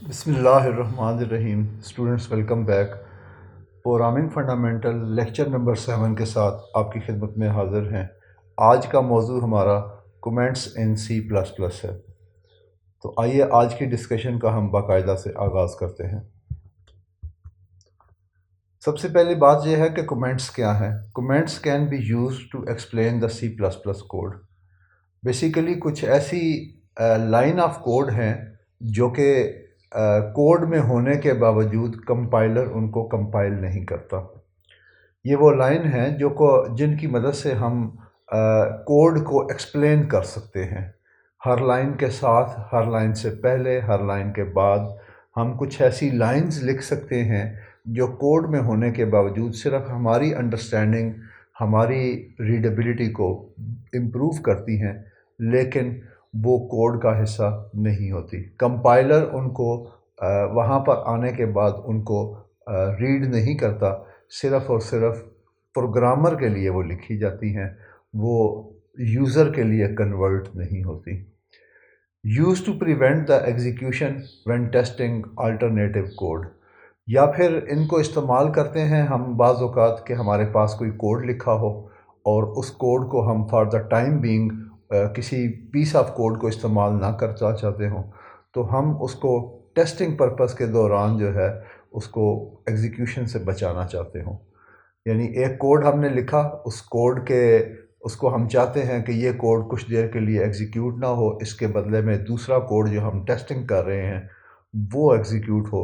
بسم اللہ الرحمن الرحیم students welcome back. Programming fundamental lecture number 7 کے ساتھ آپ کی خدمت میں حاضر ہیں۔ آج کا موضوع ہمارا کومنٹس ان سی پلس پلس ہے، تو آئیے آج کی ڈسکشن کا ہم باقاعدہ سے آغاز کرتے ہیں۔ سب سے پہلی بات یہ ہے کہ کومنٹس کیا ہیں۔ Comments can be used to explain the C plus plus code. Basically کچھ ایسی لائن آف کوڈ ہیں جو کہ کوڈ میں ہونے کے باوجود کمپائلر ان کو کمپائل نہیں کرتا۔ یہ وہ لائن ہیں جن کی مدد سے ہم کوڈ کو ایکسپلین کر سکتے ہیں۔ ہر لائن کے ساتھ، ہر لائن سے پہلے، ہر لائن کے بعد ہم کچھ ایسی لائنز لکھ سکتے ہیں جو کوڈ میں ہونے کے باوجود صرف ہماری انڈرسٹینڈنگ، ہماری ریڈیبلٹی کو امپروو کرتی ہیں، لیکن وہ کوڈ کا حصہ نہیں ہوتی۔ کمپائلر ان کو وہاں پر آنے کے بعد ان کو ریڈ نہیں کرتا، صرف اور صرف پروگرامر کے لیے وہ لکھی جاتی ہیں، وہ یوزر کے لیے کنورٹ نہیں ہوتی۔ Use to prevent the execution when testing alternative code, یا پھر ان کو استعمال کرتے ہیں ہم بعض اوقات کہ ہمارے پاس کوئی کوڈ لکھا ہو اور اس کوڈ کو ہم فار دا ٹائم بینگ کسی پیس آف کوڈ کو استعمال نہ کرنا چاہتے ہوں، تو ہم اس کو ٹیسٹنگ پرپس کے دوران جو ہے اس کو ایگزیکیوشن سے بچانا چاہتے ہوں۔ یعنی ایک کوڈ ہم نے لکھا، اس کو ہم چاہتے ہیں کہ یہ کوڈ کچھ دیر کے لیے ایگزیکیوٹ نہ ہو، اس کے بدلے میں دوسرا کوڈ جو ہم ٹیسٹنگ کر رہے ہیں وہ ایگزیکیوٹ ہو،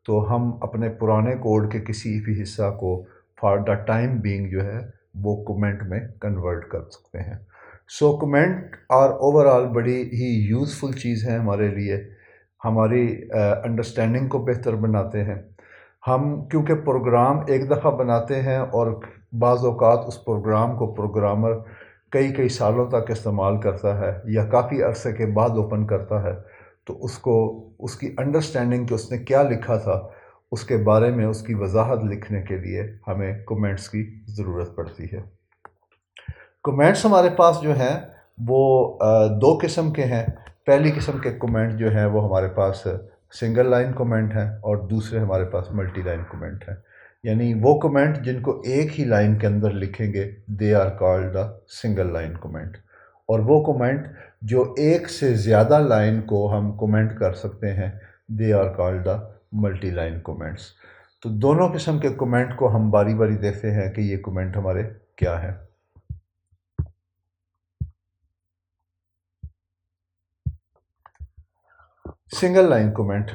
تو ہم اپنے پرانے کوڈ کے کسی بھی حصہ کو فار دا ٹائم بینگ جو ہے وہ کومنٹ میں کنورٹ کر سکتے ہیں۔ سو کومنٹ آر اوور آل بڑی ہی یوزفل چیز ہے ہمارے لیے، ہماری انڈرسٹینڈنگ کو بہتر بناتے ہیں۔ ہم کیونکہ پروگرام ایک دفعہ بناتے ہیں اور بعض اوقات اس پروگرام کو پروگرامر کئی سالوں تک استعمال کرتا ہے یا کافی عرصے کے بعد اوپن کرتا ہے، تو اس کی انڈرسٹینڈنگ کہ اس نے کیا لکھا تھا اس کے بارے میں اس کی وضاحت لکھنے کے لیے ہمیں کومنٹس کی ضرورت پڑتی ہے۔ کومنٹس ہمارے پاس جو ہیں وہ دو قسم کے ہیں۔ پہلی قسم کے کومنٹ جو ہیں وہ ہمارے پاس سنگل لائن کومنٹ ہیں اور دوسرے ہمارے پاس ملٹی لائن کومنٹ ہیں۔ یعنی وہ کومنٹ جن کو ایک ہی لائن کے اندر لکھیں گے they are called the single line comment, اور وہ کومنٹ جو ایک سے زیادہ لائن کو ہم کومنٹ کر سکتے ہیں they are called the multi line comments. تو دونوں قسم کے کومنٹ کو ہم باری باری دیکھتے ہیں کہ یہ کومنٹ ہمارے کیا ہیں۔ Single line comment,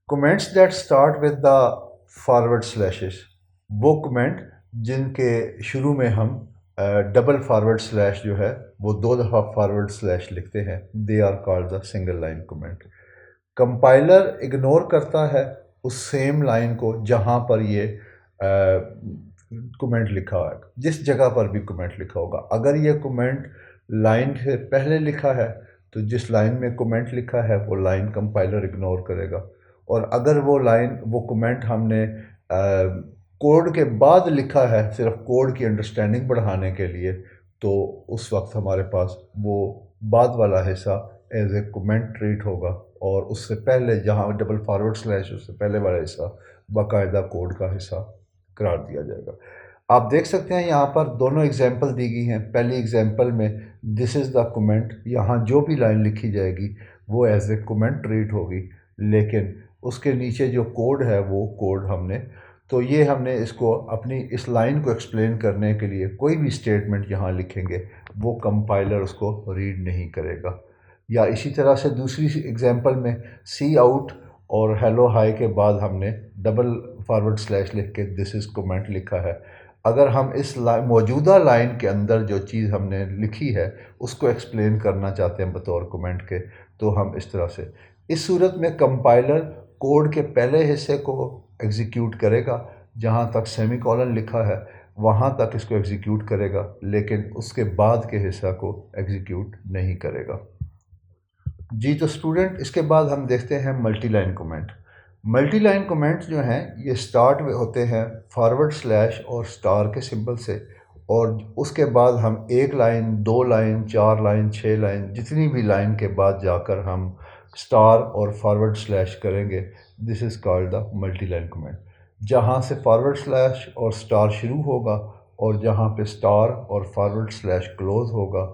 comments that start with the forward slashes, وہ کومنٹ جن کے شروع میں ہم ڈبل فارورڈ سلیش جو ہے وہ 2 دفعہ فارورڈ سلیش لکھتے ہیں، they are called the single line comment. Compiler ignore کرتا ہے اس سیم لائن کو جہاں پر یہ کومنٹ لکھا ہے، جس جگہ پر بھی کومنٹ لکھا ہوگا۔ اگر یہ کومنٹ لائن سے پہلے لکھا ہے تو جس لائن میں کومنٹ لکھا ہے وہ لائن کمپائلر اگنور کرے گا، اور اگر وہ کومنٹ ہم نے کوڈ کے بعد لکھا ہے صرف کوڈ کی انڈرسٹینڈنگ بڑھانے کے لیے، تو اس وقت ہمارے پاس وہ بعد والا حصہ ایز اے کومنٹ ٹریٹ ہوگا، اور اس سے پہلے جہاں ڈبل فارورڈ سلیش اس سے پہلے والا حصہ باقاعدہ کوڈ کا حصہ قرار دیا جائے گا۔ آپ دیکھ سکتے ہیں یہاں پر دونوں ایگزامپل دی گئی ہیں۔ پہلی ایگزامپل میں دس از دا کومنٹ، یہاں جو بھی لائن لکھی جائے گی وہ ایز اے کومنٹ ٹریٹ ہوگی، لیکن اس کے نیچے جو کوڈ ہے وہ کوڈ ہم نے اس کو اپنی اس لائن کو ایکسپلین کرنے کے لیے کوئی بھی اسٹیٹمنٹ یہاں لکھیں گے وہ کمپائلر اس کو ریڈ نہیں کرے گا۔ یا اسی طرح سے دوسری ایگزامپل میں سی آؤٹ اور ہیلو ہائی کے بعد ہم نے ڈبل فارورڈ سلیش لکھ کے دس از کومنٹ لکھا ہے۔ اگر ہم اس موجودہ لائن کے اندر جو چیز ہم نے لکھی ہے اس کو ایکسپلین کرنا چاہتے ہیں بطور کومنٹ کے، تو ہم اس طرح سے، اس صورت میں کمپائلر کوڈ کے پہلے حصے کو ایگزیکیوٹ کرے گا، جہاں تک سیمی کولن لکھا ہے وہاں تک اس کو ایگزیکیوٹ کرے گا، لیکن اس کے بعد کے حصہ کو ایگزیکیوٹ نہیں کرے گا۔ جی تو اسٹوڈنٹ، اس کے بعد ہم دیکھتے ہیں multi line comment. Multi line comment جو ہیں یہ سٹارٹ ہوتے ہیں فارورڈ سلیش اور سٹار کے سمبل سے، اور اس کے بعد ہم 1 لائن، 2 لائن، 4 لائن، 6 لائن، جتنی بھی لائن کے بعد جا کر ہم اسٹار اور فارورڈ سلیش کریں گے، this is called the multi line comment. جہاں سے فارورڈ سلیش اور اسٹار شروع ہوگا اور جہاں پہ اسٹار اور فارورڈ سلیش کلوز ہوگا،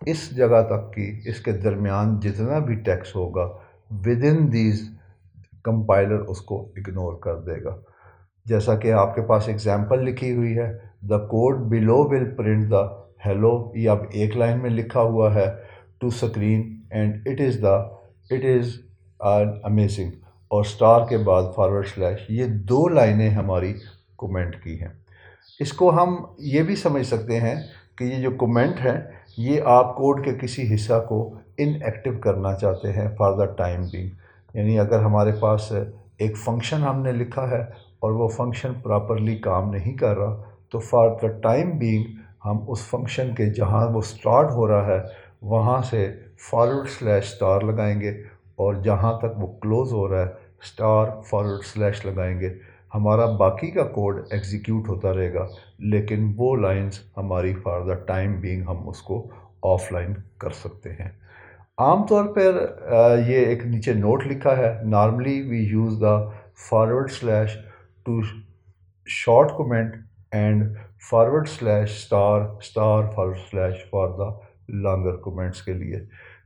اس جگہ تک کی اس کے درمیان جتنا بھی ٹیکسٹ ہوگا ود ان دیز کمپائلر اس کو اگنور کر دے گا۔ جیسا کہ آپ کے پاس ایگزامپل لکھی ہوئی ہے، the code below will print the hello, یہ اب ایک لائن میں لکھا ہوا ہے to screen and it is amazing, اور اسٹار کے بعد فارورڈ سلیش، یہ دو لائنیں ہماری کومنٹ کی ہیں۔ اس کو ہم یہ بھی سمجھ سکتے ہیں کہ یہ جو کومنٹ ہے یہ آپ کوڈ کے کسی حصہ کو ان ایکٹیو کرنا چاہتے ہیں فار دا ٹائم بینگ، یعنی اگر ہمارے پاس ایک فنکشن ہم نے لکھا ہے اور وہ فنکشن پراپرلی کام نہیں کر رہا، تو فار دا ٹائم بینگ ہم اس فنکشن کے جہاں وہ سٹارٹ ہو رہا ہے وہاں سے فارورڈ سلیش سٹار لگائیں گے، اور جہاں تک وہ کلوز ہو رہا ہے سٹار فارورڈ سلیش لگائیں گے۔ ہمارا باقی کا کوڈ ایگزیکیوٹ ہوتا رہے گا، لیکن وہ لائنز ہماری فار دا ٹائم بینگ ہم اس کو آف لائن کر سکتے ہیں۔ عام طور پر یہ ایک نیچے نوٹ لکھا ہے، normally we use the forward slash to short comment and forward slash star forward slash for the longer comments کے لیے،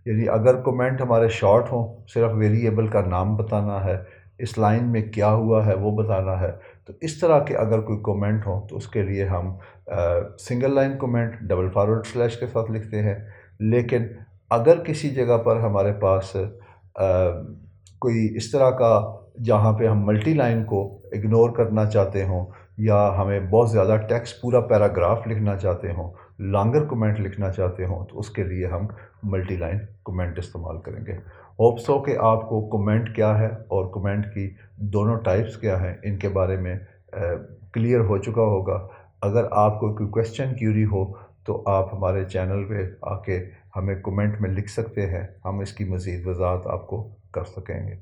یعنی اگر کومنٹ ہمارے شارٹ ہوں، صرف ویریبل کا نام بتانا ہے، اس لائن میں کیا ہوا ہے وہ بتانا ہے، تو اس طرح کے اگر کوئی کومنٹ ہوں تو اس کے لیے ہم single line comment double forward slash کے ساتھ لکھتے ہیں۔ لیکن اگر کسی جگہ پر ہمارے پاس کوئی اس طرح کا جہاں پہ ہم ملٹی لائن کو اگنور کرنا چاہتے ہوں، یا ہمیں بہت زیادہ ٹیکسٹ پورا پیراگراف لکھنا چاہتے ہوں، لانگر کومنٹ لکھنا چاہتے ہوں، تو اس کے لیے ہم ملٹی لائن کومنٹ استعمال کریں گے۔ ہوپس ہو کہ آپ کو کومنٹ کیا ہے اور کومنٹ کی دونوں ٹائپس کیا ہیں ان کے بارے میں کلیئر ہو چکا ہوگا۔ اگر آپ کو کوئی کویسچن کیوری ہو تو آپ ہمارے چینل پہ آ کے ہمیں کومنٹ میں لکھ سکتے ہیں، ہم اس کی مزید وضاحت آپ کو کر سکیں گے۔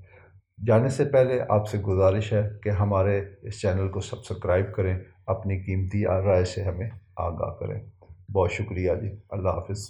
جانے سے پہلے آپ سے گزارش ہے کہ ہمارے اس چینل کو سبسکرائب کریں، اپنی قیمتی رائے سے ہمیں آگاہ کریں۔ بہت شکریہ جی، اللہ حافظ۔